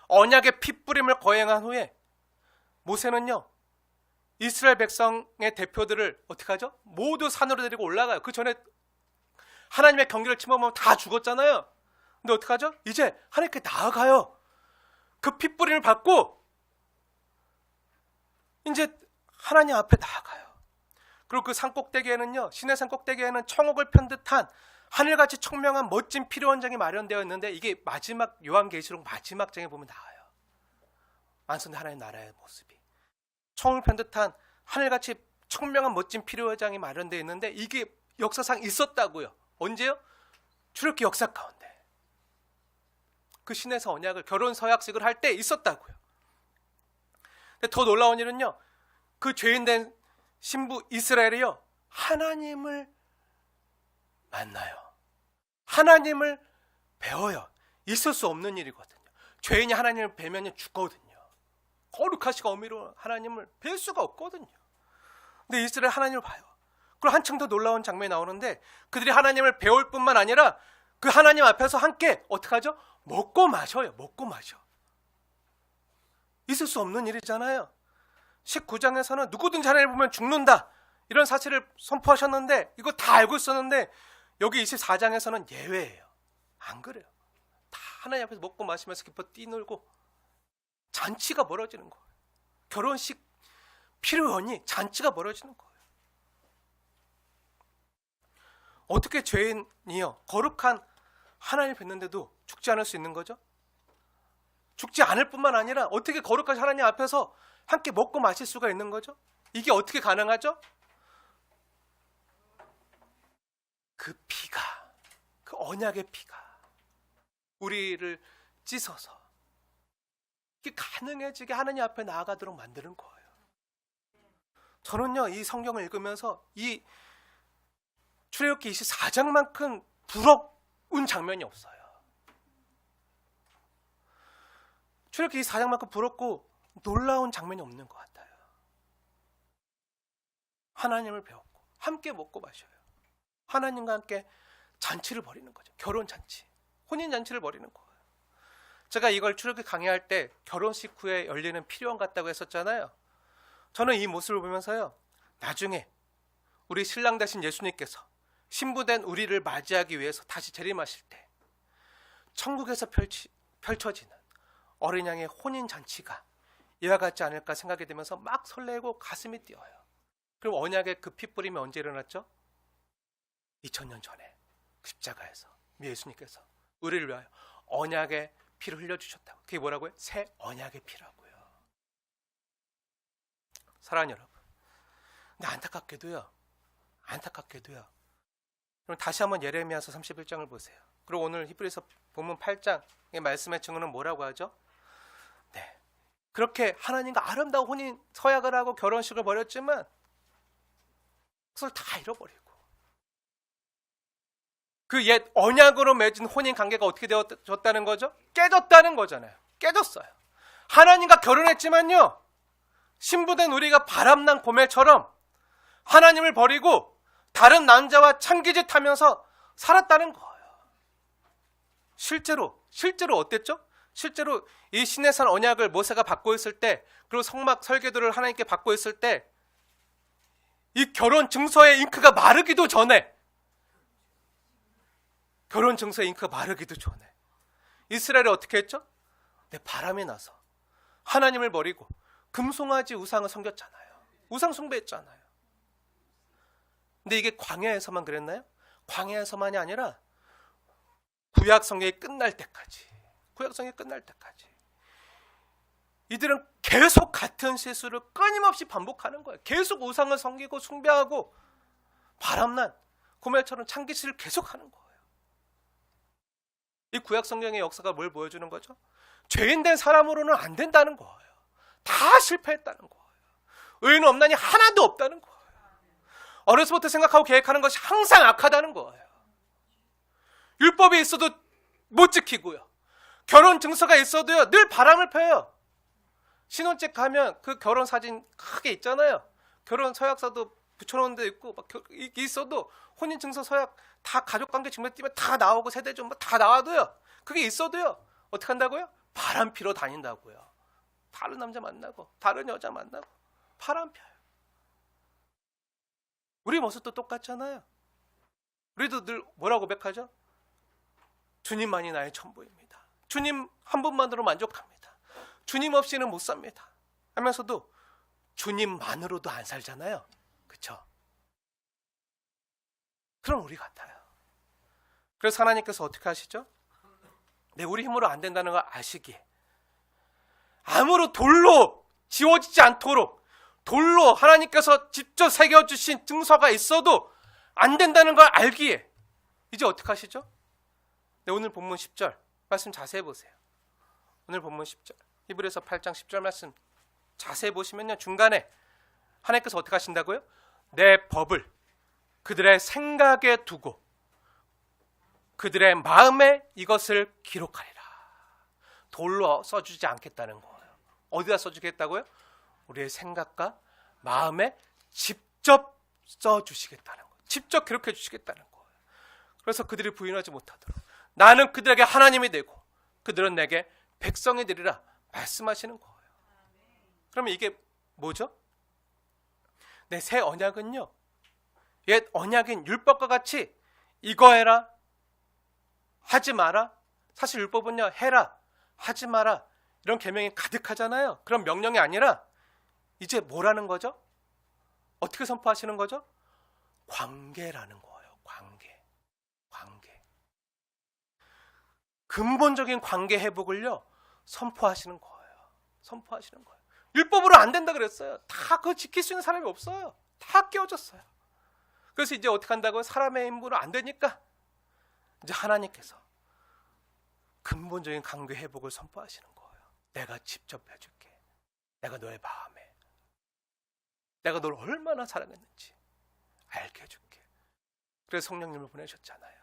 언약의 핏부림을 거행한 후에 모세는요, 이스라엘 백성의 대표들을 어떻게 하죠? 모두 산으로 데리고 올라가요. 그 전에 하나님의 경계를 침범하면 다 죽었잖아요. 근데 어떻게 하죠? 이제 하나님께 나아가요. 그 핏부림을 받고 이제 하나님 앞에 나아가요. 그리고 그 산꼭대기에는요, 시내산 꼭대기에는 천옥을 편 듯한 하늘같이 청명한 멋진 피로원장이 마련되어 있는데 이게 마지막 요한계시록 마지막 장에 보면 나와요. 완성된 하나님 나라의 모습이 청옥을 편 듯한 하늘같이 청명한 멋진 피로원장이 마련되어 있는데 이게 역사상 있었다고요. 언제요? 출애굽기 역사 가운데 그 신에서 언약을 결혼 서약식을 할 때 있었다고요. 근데 더 놀라운 일은요, 그 죄인된 신부 이스라엘이요, 하나님을 만나요. 하나님을 배워요. 있을 수 없는 일이거든요. 죄인이 하나님을 배면 죽거든요. 거룩하시고 어미로 하나님을 뵐 수가 없거든요. 근데 이스라엘 하나님을 봐요. 그리고 한층 더 놀라운 장면이 나오는데 그들이 하나님을 배울 뿐만 아니라 그 하나님 앞에서 함께 어떻게 하죠? 먹고 마셔요. 먹고 마셔. 있을 수 없는 일이잖아요. 19장에서는 누구든지 하나님을 보면 죽는다, 이런 사실을 선포하셨는데 이거 다 알고 있었는데 여기 24장에서는 예외예요. 안 그래요. 다 하나님 앞에서 먹고 마시면서 기뻐 뛰놀고 잔치가 벌어지는 거예요. 결혼식 피로연이 잔치가 벌어지는 거예요. 어떻게 죄인이요, 거룩한 하나님을 뵙는데도 죽지 않을 수 있는 거죠? 죽지 않을 뿐만 아니라 어떻게 거룩하신 하나님 앞에서 함께 먹고 마실 수가 있는 거죠? 이게 어떻게 가능하죠? 그 피가, 그 언약의 피가 우리를 찢어서 이게 가능해지게 하나님 앞에 나아가도록 만드는 거예요. 저는요, 이 성경을 읽으면서 이 출애굽기 24장만큼 부러운 장면이 없어요. 출애굽기 24장만큼 부럽고 놀라운 장면이 없는 것 같아요. 하나님을 배웠고 함께 먹고 마셔요. 하나님과 함께 잔치를 벌이는 거죠. 결혼잔치, 혼인잔치를 벌이는 거예요. 제가 이걸 출애굽기 강의할 때 결혼식 후에 열리는 피로연 같다고 했었잖아요. 저는 이 모습을 보면서요, 나중에 우리 신랑 되신 예수님께서 신부된 우리를 맞이하기 위해서 다시 재림하실 때 천국에서 펼쳐지는 어린 양의 혼인잔치가 이와 같지 않을까 생각이 되면서 막 설레고 가슴이 뛰어요. 그리고 언약의 그 핏부림이 언제 일어났죠? 2000년 전에 십자가에서 예수님께서 우리를 위하여 언약의 피를 흘려주셨다고. 그게 뭐라고요? 새 언약의 피라고요. 사랑하는 여러분, 근데 안타깝게도요. 그럼 다시 한번 예레미야서 31장을 보세요. 그리고 오늘 히브리서 본문 8장의 말씀의 증언은 뭐라고 하죠? 네, 그렇게 하나님과 아름다운 혼인 서약을 하고 결혼식을 벌였지만 그걸 다 잃어버리고 그 옛 언약으로 맺은 혼인 관계가 어떻게 되어졌다는 거죠? 깨졌다는 거잖아요. 깨졌어요. 하나님과 결혼했지만요, 신부된 우리가 바람난 고멜처럼 하나님을 버리고 다른 남자와 창기짓 하면서 살았다는 거예요. 실제로 어땠죠? 실제로 이 시내산 언약을 모세가 받고 있을 때, 그리고 성막 설계도를 하나님께 받고 있을 때, 이 결혼 증서의 잉크가 마르기도 전에, 이스라엘이 어떻게 했죠? 바람이 나서 하나님을 버리고 금송아지 우상을 섬겼잖아요. 우상 숭배했잖아요. 근데 이게 광야에서만 그랬나요? 광야에서만이 아니라 구약 성경이 끝날 때까지, 구약 성경이 끝날 때까지 이들은 계속 같은 실수를 끊임없이 반복하는 거예요. 계속 우상을 섬기고 숭배하고 바람난 고멜처럼 창기질을 계속하는 거예요. 이 구약 성경의 역사가 뭘 보여주는 거죠? 죄인된 사람으로는 안 된다는 거예요. 다 실패했다는 거예요. 의인은 없나니 하나도 없다는 거예요. 어려서부터 생각하고 계획하는 것이 항상 악하다는 거예요. 율법이 있어도 못 지키고요. 결혼 증서가 있어도요, 늘 바람을 펴요. 신혼집 가면 그 결혼 사진 크게 있잖아요. 결혼 서약서도 붙여놓은 데 있고 막 있어도 혼인 증서 서약 다 가족관계 증명 띄면 다 나오고 세대좀 뭐 다 나와도요. 그게 있어도요. 어떻게 한다고요? 바람 피러 다닌다고요. 다른 남자 만나고 다른 여자 만나고 바람 펴요. 우리 모습도 똑같잖아요. 우리도 늘 뭐라고 고백하죠? 주님만이 나의 전부입니다. 주님 한 분만으로 만족합니다. 주님 없이는 못 삽니다. 하면서도 주님만으로도 안 살잖아요. 그렇죠? 그럼 우리 같아요. 그래서 하나님께서 어떻게 하시죠? 네, 우리 힘으로 안 된다는 걸 아시기에 아무로 돌로 지워지지 않도록 돌로 하나님께서 직접 새겨주신 증서가 있어도 안 된다는 걸 알기에 이제 어떻게 하시죠? 네, 오늘 본문 10절 말씀 자세히 보세요. 오늘 본문 10절 히브리서 8장 10절 말씀 자세히 보시면요, 중간에 하나님께서 어떻게 하신다고요? 내 법을 그들의 생각에 두고 그들의 마음에 이것을 기록하리라. 돌로 써주지 않겠다는 거예요. 어디다 써주겠다고요? 우리의 생각과 마음에 직접 써주시겠다는 거예요. 직접 기록해 주시겠다는 거예요. 그래서 그들이 부인하지 못하도록 나는 그들에게 하나님이 되고 그들은 내게 백성이 되리라 말씀하시는 거예요. 그러면 이게 뭐죠? 네, 새 언약은요, 옛 언약인 율법과 같이 이거 해라, 하지 마라. 사실 율법은요, 해라, 하지 마라 이런 계명이 가득하잖아요. 그런 명령이 아니라 이제 뭐라는 거죠? 어떻게 선포하시는 거죠? 관계라는 거예요. 관계. 근본적인 관계 회복을요, 선포하시는 거예요. 선포하시는 거예요. 율법으로 안 된다 그랬어요. 다 그거 지킬 수 있는 사람이 없어요. 다 깨어졌어요. 그래서 이제 어떻게 한다고요? 사람의 힘으로 안 되니까 이제 하나님께서 근본적인 관계 회복을 선포하시는 거예요. 내가 직접 해줄게. 내가 너의 마음에, 내가 널 얼마나 사랑했는지 알게 해줄게. 그래서 성령님을 보내셨잖아요.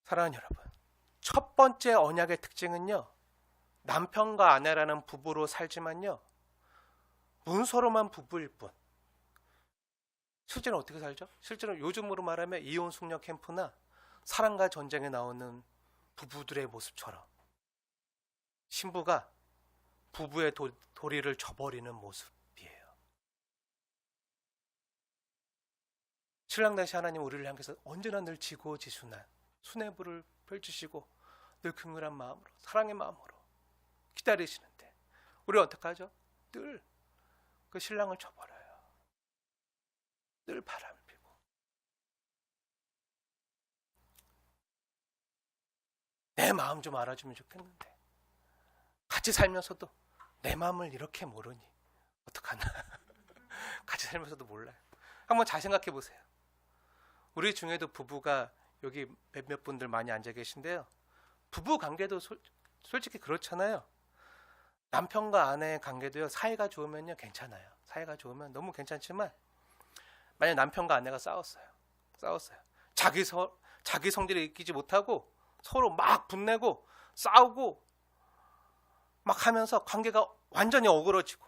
사랑하는 여러분, 첫 번째 언약의 특징은요, 남편과 아내라는 부부로 살지만요, 문서로만 부부일 뿐. 실제로 어떻게 살죠? 실제로 요즘으로 말하면 이혼 숙녀 캠프나 사랑과 전쟁에 나오는 부부들의 모습처럼 신부가 부부의 도리를 저버리는 모습이에요. 신랑 대신 하나님 우리를 향해서 언제나 늘 지고지순한 수뇌부를 펼치시고 늘 긍휼한 마음으로, 사랑의 마음으로 기다리시는데 우리 어떻게 하죠? 늘 그 신랑을 저버려요. 늘 바람 피고. 내 마음 좀 알아주면 좋겠는데 같이 살면서도 내 마음을 이렇게 모르니 어떡하나. 같이 살면서도 몰라요. 한번 잘 생각해 보세요. 우리 중에도 부부가 여기 몇몇 분들 많이 앉아 계신데요, 부부 관계도 솔직히 그렇잖아요. 남편과 아내의 관계도요, 사이가 좋으면요 괜찮아요. 사이가 좋으면 너무 괜찮지만 만약 남편과 아내가 싸웠어요. 자기 성질을 이기지 못하고 서로 막 분내고 싸우고 막 하면서 관계가 완전히 어그러지고,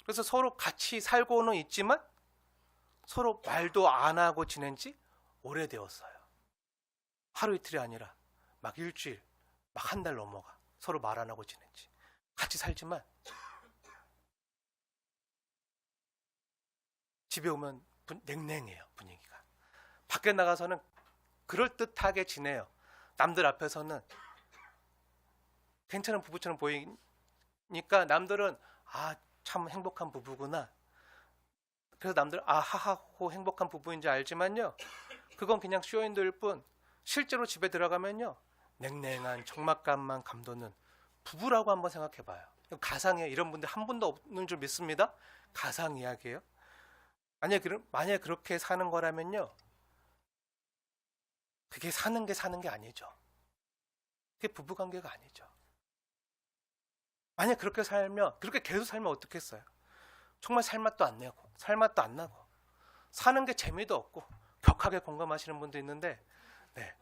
그래서 서로 같이 살고는 있지만 서로 말도 안 하고 지낸 지 오래되었어요. 하루 이틀이 아니라 막 일주일, 막 한 달 넘어가 서로 말 안 하고 지낸 지. 같이 살지만 집에 오면 냉랭해요. 분위기가. 밖에 나가서는 그럴듯하게 지내요. 남들 앞에서는 괜찮은 부부처럼 보이니까 남들은 아, 참 행복한 부부구나, 그래서 남들 아하하호 행복한 부부인지 알지만요, 그건 그냥 쇼윈도일 뿐 실제로 집에 들어가면요 냉랭한 적막감만 감도는 부부라고 한번 생각해봐요. 가상이에요. 이런 분들 한 분도 없는 줄 믿습니다. 가상 이야기예요. 만약에 그렇게 사는 거라면요, 그게 사는 게 아니죠. 그게 부부관계가 아니죠. 만약 그렇게 계속 살면 어떻겠어요? 정말 살맛도 안 나고 사는 게 재미도 없고, 격하게 공감하시는 분도 있는데, 네,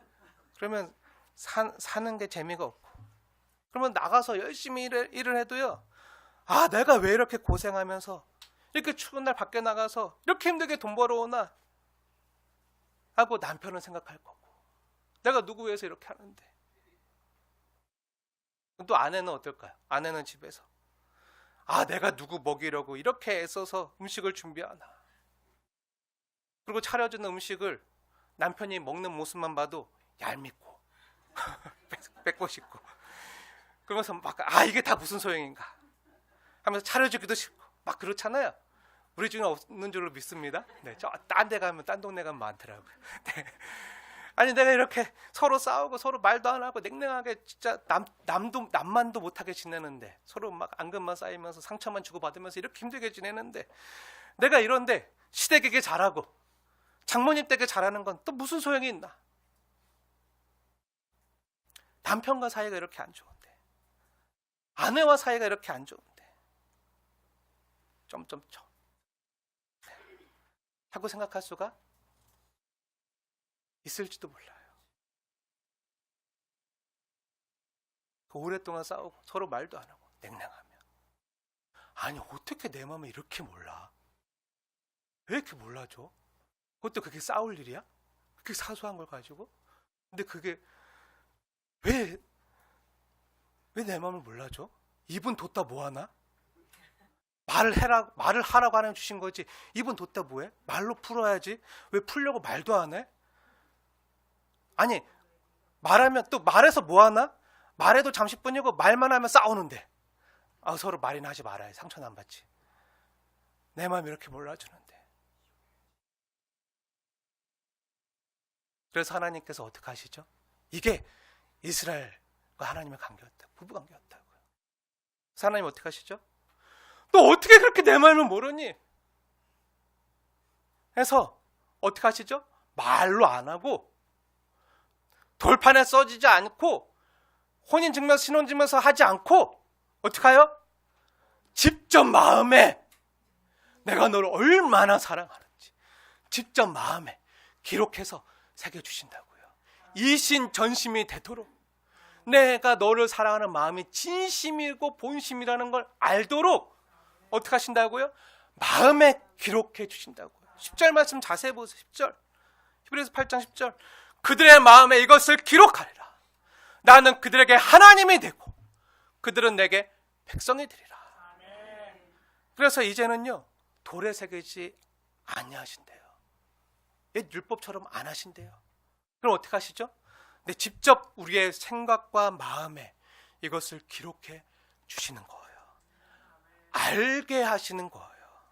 그러면 사는 게 재미가 없고, 그러면 나가서 열심히 일을 해도요, 내가 왜 이렇게 고생하면서 이렇게 추운 날 밖에 나가서 이렇게 힘들게 돈 벌어오나 하고 남편은 생각할 거고, 내가 누구 위해서 이렇게 하는데. 또 아내는 어떨까요? 아내는 집에서 내가 누구 먹이려고 이렇게 애써서 음식을 준비하나. 그리고 차려주는 음식을 남편이 먹는 모습만 봐도 얄밉고 뺏고 싶고, 그러면서 막 이게 다 무슨 소용인가 하면서 차려주기도 싫고 막 그렇잖아요. 우리 중에 없는 줄로 믿습니다. 네, 딴 데 가면, 딴 동네 가면 많더라고요. 네. 아니, 내가 이렇게 서로 싸우고 서로 말도 안 하고 냉랭하게 진짜 남만도 못하게 지내는데, 서로 막 앙금만 쌓이면서 상처만 주고받으면서 이렇게 힘들게 지내는데, 내가 이런데 시댁에게 잘하고 장모님 댁에 잘하는 건 또 무슨 소용이 있나? 남편과 사이가 이렇게 안 좋은데, 아내와 사이가 이렇게 안 좋은데, 점점점 하고 생각할 수가 있을지도 몰라요. 오랫동안 싸우고 서로 말도 안 하고 냉랭하면, 아니 어떻게 내 마음을 이렇게 몰라? 왜 이렇게 몰라줘? 그것도 그게 싸울 일이야? 그렇게 사소한 걸 가지고? 근데 그게 왜 내 마음을 몰라줘? 이분 뒀다 뭐하나? 말을 하라고 하는 주신 거지, 이분 뒀다 뭐해? 말로 풀어야지. 왜 풀려고 말도 안 해? 아니, 말해서 뭐하나? 말해도 잠시뿐이고 말만 하면 싸우는데, 서로 말이나 하지 말아요. 상처는 안 받지. 내 마음 이렇게 몰라주는데. 그래서 하나님께서 어떻게 하시죠? 이게 이스라엘과 하나님의 관계였다, 부부 관계였다고요. 그래서 하나님 어떻게 하시죠? 너 어떻게 그렇게 내 마음을 모르니? 해서 어떻게 하시죠? 말로 안 하고, 돌판에 써지지 않고, 혼인증명서, 신혼증명서 하지 않고, 어떻게 해요? 직접 마음에 내가 너를 얼마나 사랑하는지 직접 마음에 기록해서 새겨주신다고요. 이신전심이 되도록, 내가 너를 사랑하는 마음이 진심이고 본심이라는 걸 알도록 어떻게 하신다고요? 마음에 기록해 주신다고요. 10절 말씀 자세히 보세요. 10절, 히브리서 8장 10절, 그들의 마음에 이것을 기록하리라. 나는 그들에게 하나님이 되고 그들은 내게 백성이 되리라. 그래서 이제는요, 돌에 새기지 아니하신대요. 옛 율법처럼 안 하신대요. 그럼 어떻게 하시죠? 네, 직접 우리의 생각과 마음에 이것을 기록해 주시는 거예요. 알게 하시는 거예요.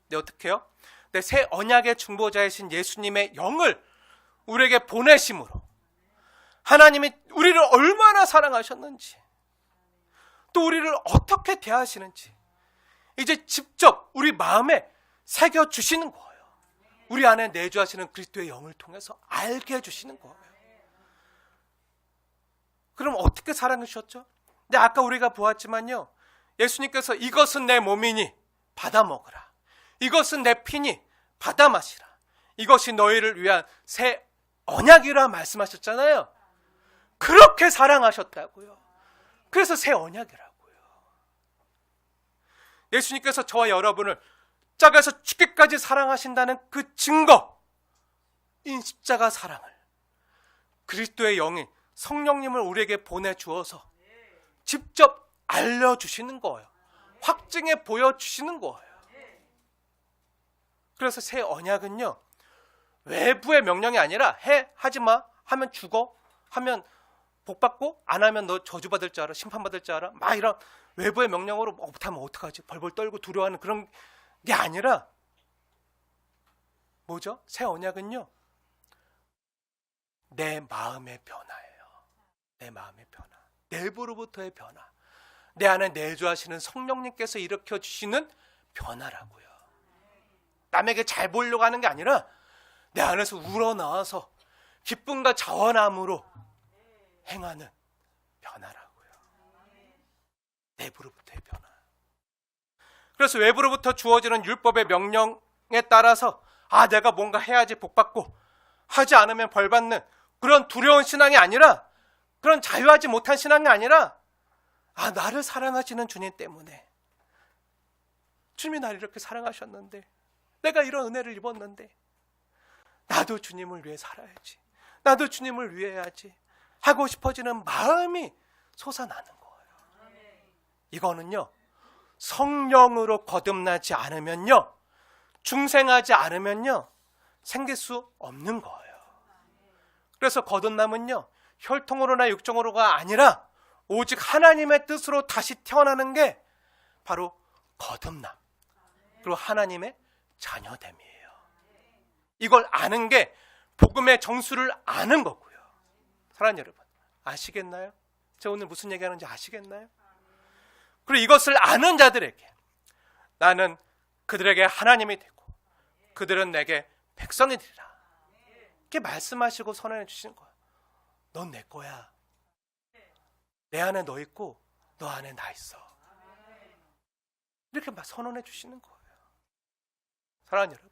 네, 어떻게 해요? 네, 새 언약의 중보자이신 예수님의 영을 우리에게 보내심으로 하나님이 우리를 얼마나 사랑하셨는지, 또 우리를 어떻게 대하시는지 이제 직접 우리 마음에 새겨주시는 거예요. 우리 안에 내주하시는 그리스도의 영을 통해서 알게 해주시는 거예요. 그럼 어떻게 사랑해 주셨죠? 근데 아까 우리가 보았지만요, 예수님께서 이것은 내 몸이니 받아 먹으라, 이것은 내 피니 받아 마시라, 이것이 너희를 위한 새 언약이라 말씀하셨잖아요. 그렇게 사랑하셨다고요. 그래서 새 언약이라고요. 예수님께서 저와 여러분을 십자가에서 죽기까지 사랑하신다는 그 증거, 이 십자가 사랑을 그리스도의 영이 성령님을 우리에게 보내주어서 직접 알려주시는 거예요. 확증해 보여주시는 거예요. 그래서 새 언약은요, 외부의 명령이 아니라 하지마, 하면 죽어, 하면 복받고, 안 하면 너 저주받을 줄 알아, 심판받을 줄 알아, 막 이런 외부의 명령으로 못하면 어떡하지, 벌벌 떨고 두려워하는 그런 게 아니라 뭐죠? 새 언약은요, 내 마음의 변화예요. 내 마음의 변화, 내부로부터의 변화, 내 안에 내주하시는 성령님께서 일으켜 주시는 변화라고요. 남에게 잘 보이려고 하는 게 아니라 내 안에서 우러나와서 기쁨과 자원함으로 행하는 변화라고요. 내부로부터의 변화. 그래서 외부로부터 주어지는 율법의 명령에 따라서 내가 뭔가 해야지 복받고 하지 않으면 벌받는 그런 두려운 신앙이 아니라, 그런 자유하지 못한 신앙이 아니라, 나를 사랑하시는 주님 때문에, 주님이 나를 이렇게 사랑하셨는데, 내가 이런 은혜를 입었는데 나도 주님을 위해 살아야지, 나도 주님을 위해 해야지 하고 싶어지는 마음이 솟아나는 거예요. 이거는요, 성령으로 거듭나지 않으면요, 중생하지 않으면요, 생길 수 없는 거예요. 그래서 거듭남은요, 혈통으로나 육정으로가 아니라 오직 하나님의 뜻으로 다시 태어나는 게 바로 거듭남, 그리고 하나님의 자녀됨이에요. 이걸 아는 게 복음의 정수를 아는 거고요. 사랑하는 여러분, 아시겠나요? 제가 오늘 무슨 얘기하는지 아시겠나요? 그리고 이것을 아는 자들에게 나는 그들에게 하나님이 되고 그들은 내게 백성이 되리라, 이렇게 말씀하시고 선언해 주시는 거예요. 넌 내 거야. 내 안에 너 있고 너 안에 나 있어. 이렇게 선언해 주시는 거예요. 사랑하는 여러분,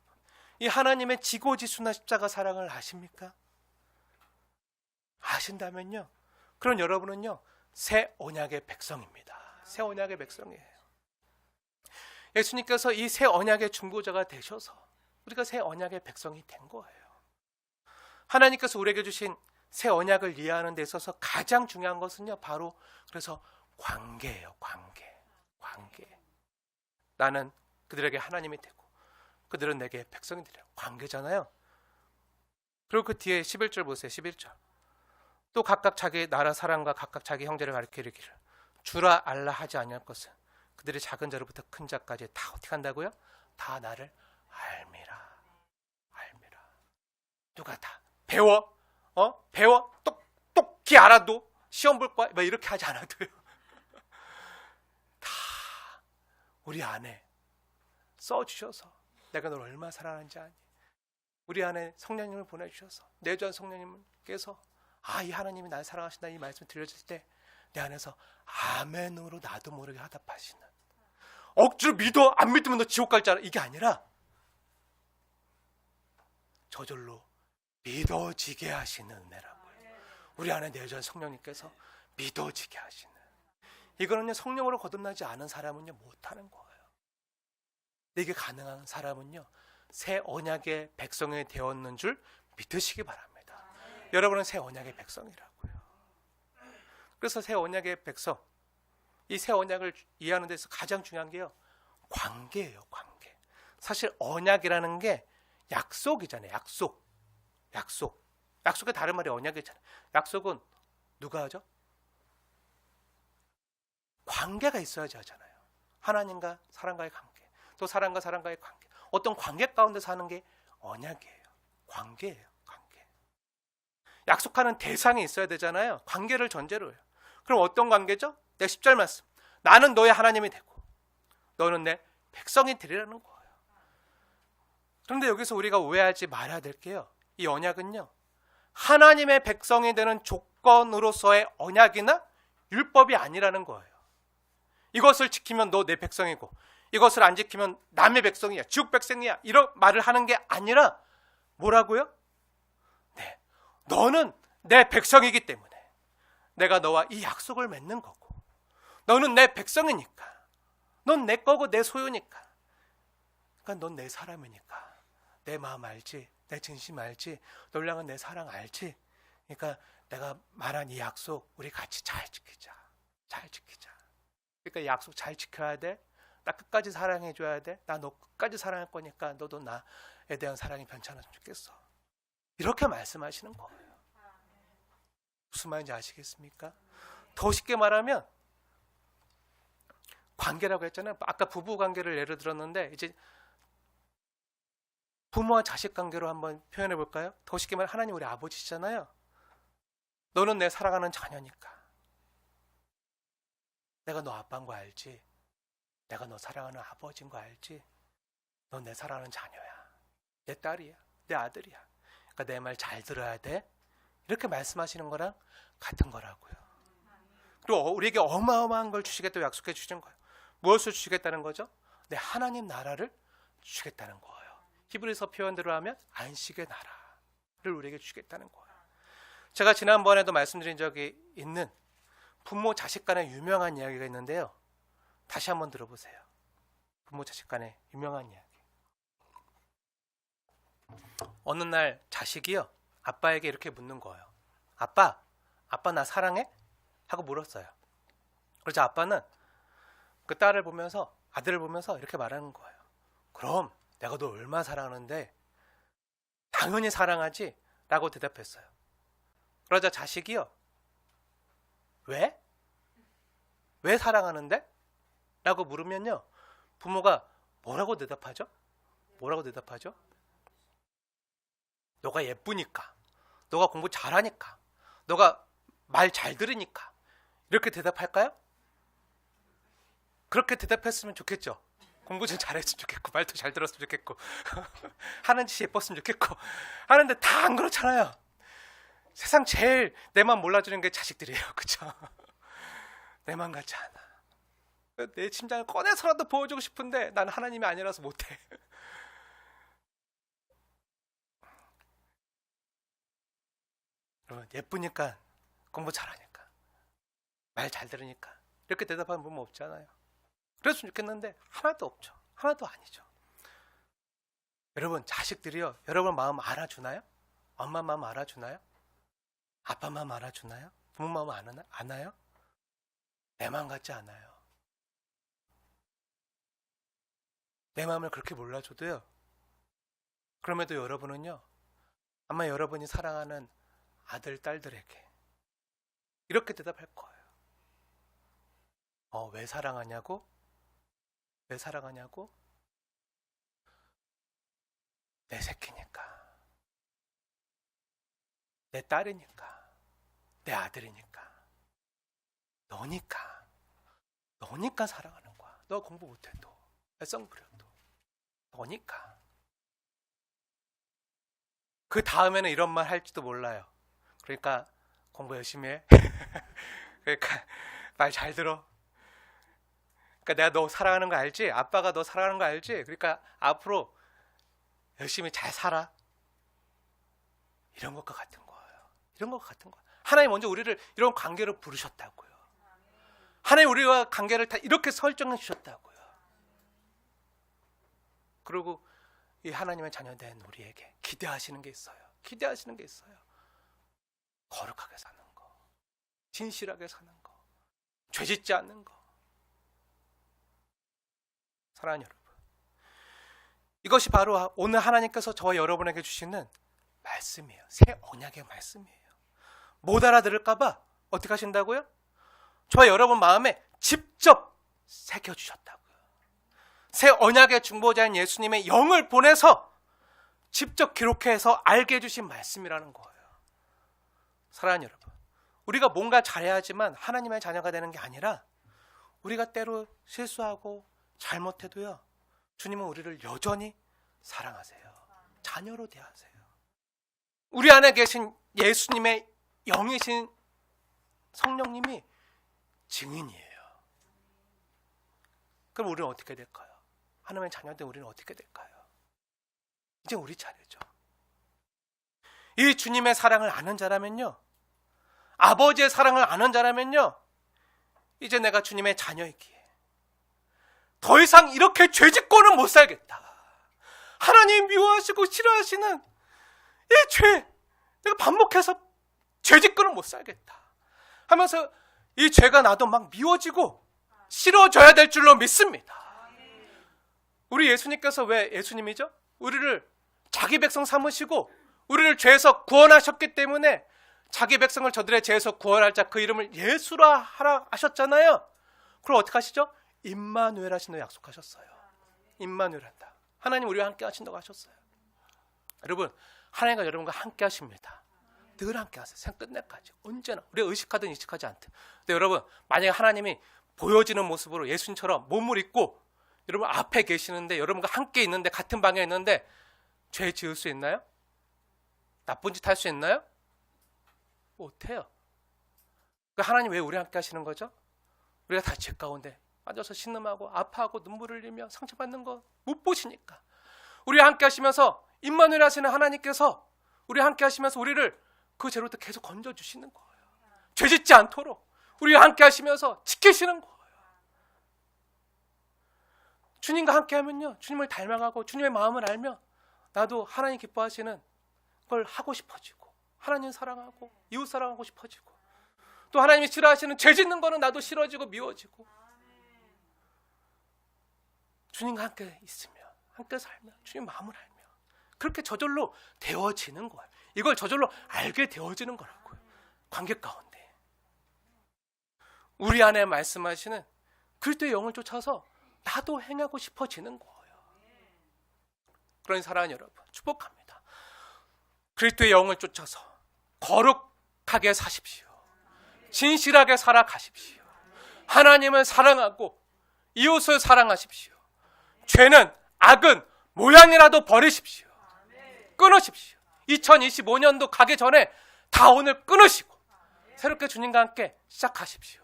이 하나님의 지고지순한 십자가 사랑을 아십니까? 아신다면요, 그럼 여러분은요, 새 언약의 백성입니다. 새 언약의 백성이에요. 예수님께서 이 새 언약의 중보자가 되셔서 우리가 새 언약의 백성이 된 거예요. 하나님께서 우리에게 주신 새 언약을 이해하는 데 있어서 가장 중요한 것은요, 바로 그래서 관계예요. 관계. 나는 그들에게 하나님이 되고 그들은 내게 백성이 되려. 관계잖아요. 그리고 그 뒤에 11절 보세요. 11절. 또 각각 자기 나라 사람과 각각 자기 형제를 가리켜 이르기를 주라 알라 하지 아니할 것은 그들이 작은 자로부터 큰 자까지 다 어떻게 한다고요? 다 나를 알미라. 누가 다 배워? 배워? 똑똑히 알아도 시험 볼 거야? 이렇게 하지 않아도요. 다 우리 안에 써주셔서 내가 널 얼마나 사랑하는지 아니? 우리 안에 성령님을 보내주셔서 내주한 성령님께서 이 하나님이 날 사랑하신다, 이 말씀 들려줄 때 내 안에서 아멘으로 나도 모르게 화답하시는, 억지로 믿어, 안 믿으면 너 지옥 갈 줄 알아, 이게 아니라 저절로 믿어지게 하시는 은혜라고요. 우리 안에 내주한 성령님께서 믿어지게 하시는, 이거는요, 성령으로 거듭나지 않은 사람은요 못하는 거예요. 이게 가능한 사람은요, 새 언약의 백성이 되었는 줄 믿으시기 바랍니다. 여러분은 새 언약의 백성이라고요. 그래서 새 언약의 백성, 이 새 언약을 이해하는 데서 가장 중요한 게요, 관계예요. 관계. 사실 언약이라는 게 약속이잖아요. 약속의 다른 말이 언약이잖아요. 약속은 누가 하죠? 관계가 있어야지 하잖아요. 하나님과 사람과의 관계, 또 사람과 사람과의 관계, 어떤 관계 가운데서 하는 게 언약이에요. 관계예요. 관계. 약속하는 대상이 있어야 되잖아요. 관계를 전제로 해요. 그럼 어떤 관계죠? 내 10절 말씀, 나는 너의 하나님이 되고 너는 내 백성이 되리라는 거예요. 그런데 여기서 우리가 오해하지 말아야 될 게요, 이 언약은요, 하나님의 백성이 되는 조건으로서의 언약이나 율법이 아니라는 거예요. 이것을 지키면 너 내 백성이고 이것을 안 지키면 남의 백성이야, 지옥 백성이야, 이런 말을 하는 게 아니라 뭐라고요? 네, 너는 내 백성이기 때문에 내가 너와 이 약속을 맺는 거고, 너는 내 백성이니까, 넌 내 거고 내 소유니까, 그러니까 넌 내 사람이니까 내 마음 알지, 내 진심 알지, 널 향한 내 사랑 알지. 그러니까 내가 말한 이 약속 우리 같이 잘 지키자. 그러니까 약속 잘 지켜야 돼. 나 끝까지 사랑해줘야 돼. 나 너 끝까지 사랑할 거니까 너도 나에 대한 사랑이 변치 않았으면 좋겠어. 이렇게 말씀하시는 거예요. 무슨 말인지 아시겠습니까? 더 쉽게 말하면 관계라고 했잖아요. 아까 부부 관계를 예를 들었는데, 이제 부모와 자식 관계로 한번 표현해 볼까요? 더 쉽게 말해 하나님 우리 아버지시잖아요. 너는 내 사랑하는 자녀니까. 내가 너 아빠인 거 알지? 내가 너 사랑하는 아버지인 거 알지? 넌 내 사랑하는 자녀야. 내 딸이야. 내 아들이야. 그러니까 내 말 잘 들어야 돼. 이렇게 말씀하시는 거랑 같은 거라고요. 그리고 우리에게 어마어마한 걸 주시겠다고 약속해 주신 거예요. 무엇을 주시겠다는 거죠? 내 하나님 나라를 주시겠다는 거예요. 히브리서 표현대로 하면 안식의 나라를 우리에게 주시겠다는 거예요. 제가 지난번에도 말씀드린 적이 있는 부모 자식 간의 유명한 이야기가 있는데요. 다시 한번 들어보세요. 부모 자식 간의 유명한 이야기. 어느 날 자식이요, 아빠에게 이렇게 묻는 거예요. 아빠 나 사랑해? 하고 물었어요. 그러자 아빠는 그 딸을 보면서, 아들을 보면서 이렇게 말하는 거예요. 그럼 내가 너 얼마나 사랑하는데? 당연히 사랑하지? 라고 대답했어요. 그러자 자식이요, 왜? 왜 사랑하는데? 라고 물으면요, 부모가 뭐라고 대답하죠? 너가 예쁘니까, 너가 공부 잘하니까, 너가 말 잘 들으니까, 이렇게 대답할까요? 그렇게 대답했으면 좋겠죠. 공부 좀 잘했으면 좋겠고, 말도 잘 들었으면 좋겠고, 하는 짓이 예뻤으면 좋겠고 하는데 다 안 그렇잖아요. 세상 제일 내 맘 몰라주는 게 자식들이에요. 그쵸? 내 맘 같지 않아. 내 심장을 꺼내서라도 보여주고 싶은데 난 하나님이 아니라서 못해. 여러분, 예쁘니까, 공부 잘하니까, 말 잘 들으니까 이렇게 대답하는 부모 없잖아요. 그랬으면 좋겠는데 하나도 없죠. 하나도 아니죠. 여러분, 자식들이요, 여러분 마음 알아주나요? 엄마 마음 알아주나요? 아빠 마음 알아주나요? 부모 마음 아나요? 내 마음 같지 않아요. 내 마음을 그렇게 몰라줘도요, 그럼에도 여러분은요, 아마 여러분이 사랑하는 아들, 딸들에게 이렇게 대답할 거예요. 왜 사랑하냐고? 왜 사랑하냐고? 내 새끼니까, 내 딸이니까, 내 아들이니까, 너니까 사랑하는 거야. 너 공부 못해도, 애써 부려도, 너니까. 그 다음에는 이런 말 할지도 몰라요. 그러니까 공부 열심히 해. 그러니까 말 잘 들어. 그러니까 내가 너 사랑하는 거 알지? 아빠가 너 사랑하는 거 알지? 그러니까 앞으로 열심히 잘 살아. 이런 것과 같은 거예요. 이런 것과 같은 거예요. 하나님 먼저 우리를 이런 관계로 부르셨다고요. 하나님 우리와 관계를 다 이렇게 설정해 주셨다고요. 그리고 이 하나님의 자녀된 우리에게 기대하시는 게 있어요. 기대하시는 게 있어요. 거룩하게 사는 거, 진실하게 사는 거, 죄짓지 않는 거. 사랑하는 여러분, 이것이 바로 오늘 하나님께서 저와 여러분에게 주시는 말씀이에요. 새 언약의 말씀이에요. 못 알아들을까 봐 어떻게 하신다고요? 저와 여러분 마음에 직접 새겨주셨다고요. 새 언약의 중보자인 예수님의 영을 보내서 직접 기록해서 알게 해주신 말씀이라는 거예요. 사랑하는 여러분, 우리가 뭔가 잘해야지만 하나님의 자녀가 되는 게 아니라, 우리가 때로 실수하고 잘못해도요, 주님은 우리를 여전히 사랑하세요. 자녀로 대하세요. 우리 안에 계신 예수님의 영이신 성령님이 증인이에요. 그럼 우리는 어떻게 될까요? 하나님의 자녀된 우리는 어떻게 될까요? 이제 우리 차례죠. 이 주님의 사랑을 아는 자라면요, 아버지의 사랑을 아는 자라면요, 이제 내가 주님의 자녀이기에 더 이상 이렇게 죄짓고는 못 살겠다. 하나님 미워하시고 싫어하시는 이 죄, 내가 반복해서 죄짓고는 못 살겠다 하면서 이 죄가 나도 막 미워지고 싫어져야 될 줄로 믿습니다. 우리 예수님께서 왜 예수님이죠? 우리를 자기 백성 삼으시고 우리를 죄에서 구원하셨기 때문에 자기 백성을 저들의 죄에서 구원할 자 그 이름을 예수라 하라 하셨잖아요. 그럼 어떻게 하시죠? 임마누엘 하신다고 약속하셨어요. 임마누엘 한다. 하나님 우리와 함께 하신다고 하셨어요. 여러분, 하나님과 여러분과 함께 하십니다. 늘 함께 하세요. 생 끝내까지. 언제나. 우리가 의식하든 인식하지 않든. 근데 여러분, 만약에 하나님이 보여지는 모습으로 예수님처럼 몸을 입고 여러분 앞에 계시는데, 여러분과 함께 있는데, 같은 방에 있는데 죄 지을 수 있나요? 나쁜 짓 할 수 있나요? 못해요. 하나님 왜 우리 함께 하시는 거죠? 우리가 다 죄 가운데 빠져서 신음하고 아파하고 눈물을 흘리며 상처받는 거 못 보시니까. 우리 함께 하시면서 임마누엘 하시는 하나님께서 우리 함께 하시면서 우리를 그 죄로부터 계속 건져주시는 거예요. 죄 짓지 않도록 우리와 함께 하시면서 지키시는 거예요. 주님과 함께 하면요, 주님을 닮아가고 주님의 마음을 알며 나도 하나님 기뻐하시는 걸 하고 싶어지고, 하나님 사랑하고 이웃 사랑하고 싶어지고, 또 하나님이 싫어하시는 죄 짓는 거는 나도 싫어지고 미워지고, 주님과 함께 있으며 함께 살며 주님 마음을 알며 그렇게 저절로 되어지는 거예요. 이걸 저절로 알게 되어지는 거라고요. 관계 가운데 우리 안에 말씀하시는 그리스도의 영을 쫓아서 나도 행하고 싶어지는 거예요. 그러니 사랑하는 여러분, 축복합니다. 그리스도의 영을 쫓아서 거룩하게 사십시오. 진실하게 살아가십시오. 하나님을 사랑하고 이웃을 사랑하십시오. 죄는, 악은 모양이라도 버리십시오. 끊으십시오. 2025년도 가기 전에 다 오늘 끊으시고 새롭게 주님과 함께 시작하십시오.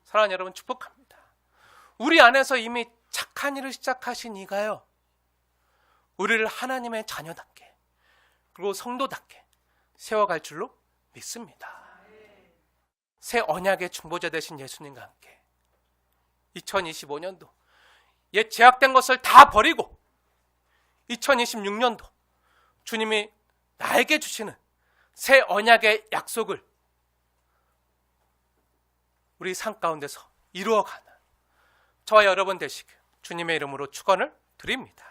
사랑하는 여러분, 축복합니다. 우리 안에서 이미 착한 일을 시작하신 이가요, 우리를 하나님의 자녀답게 그리고 성도답게 세워갈 줄로 믿습니다. 새 언약의 중보자 되신 예수님과 함께 2025년도 옛 제약된 것을 다 버리고 2026년도 주님이 나에게 주시는 새 언약의 약속을 우리 삶 가운데서 이루어가는 저와 여러분 되시길 주님의 이름으로 축원을 드립니다.